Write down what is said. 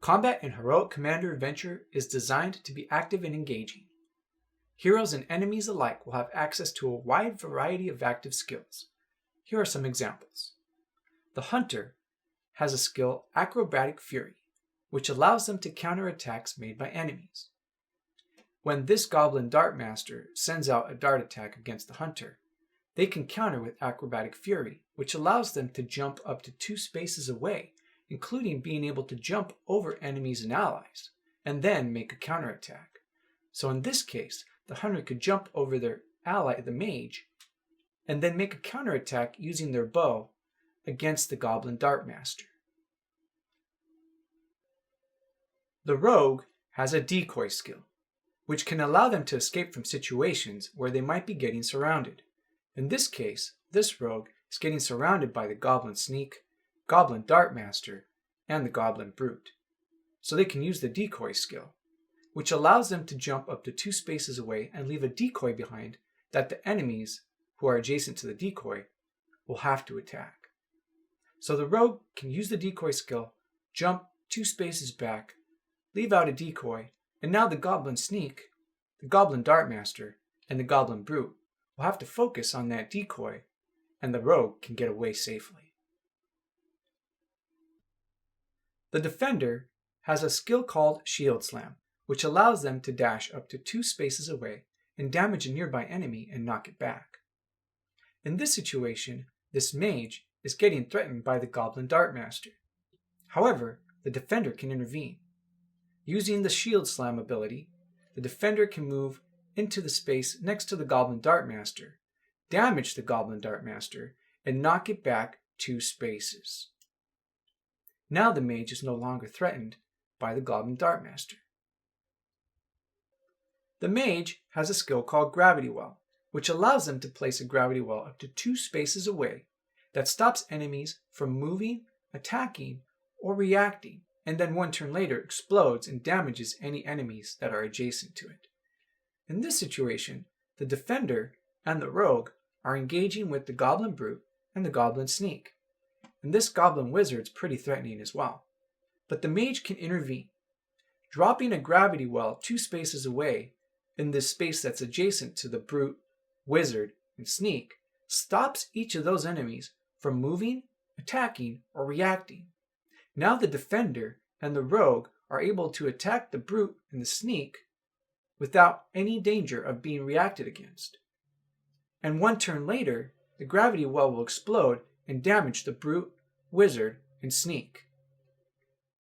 Combat in Heroic Commander Adventure is designed to be active and engaging. Heroes and enemies alike will have access to a wide variety of active skills. Here are some examples. The Hunter has a skill Acrobatic Fury, which allows them to counter attacks made by enemies. When this Goblin Dart Master sends out a dart attack against the Hunter, they can counter with Acrobatic Fury, which allows them to jump up to 2 spaces away, including being able to jump over enemies and allies, and then make a counterattack. So in this case, the Hunter could jump over their ally, the Mage, and then make a counterattack using their bow against the Goblin Dart Master. The Rogue has a Decoy skill, which can allow them to escape from situations where they might be getting surrounded. In this case, this rogue is getting surrounded by the Goblin Sneak, Goblin Dart Master, and the Goblin Brute. So they can use the Decoy skill, which allows them to jump up to 2 spaces away and leave a decoy behind that the enemies who are adjacent to the decoy will have to attack. So the rogue can use the Decoy skill, jump 2 spaces back, leave out a decoy, and now the Goblin Sneak, the Goblin Dart Master, and the Goblin Brute will have to focus on that decoy, and the rogue can get away safely. The Defender has a skill called Shield Slam, which allows them to dash up to 2 spaces away and damage a nearby enemy and knock it back. In this situation, this Mage is getting threatened by the Goblin Dart Master. However, the Defender can intervene. Using the Shield Slam ability, the Defender can move into the space next to the Goblin Dart Master, damage the Goblin Dart Master, and knock it back 2 spaces. Now the Mage is no longer threatened by the Goblin Dart Master. The Mage has a skill called Gravity Well, which allows them to place a gravity well up to 2 spaces away that stops enemies from moving, attacking, or reacting, and then 1 turn later explodes and damages any enemies that are adjacent to it. In this situation, the Defender and the Rogue are engaging with the Goblin Brute and the Goblin Sneak, and this Goblin Wizard is pretty threatening as well. But the Mage can intervene. Dropping a gravity well 2 spaces away in this space that's adjacent to the Brute, Wizard, and Sneak stops each of those enemies from moving, attacking, or reacting. Now the Defender and the Rogue are able to attack the Brute and the Sneak without any danger of being reacted against. And 1 turn later, the gravity well will explode and damage the Brute, Wizard, and Sneak.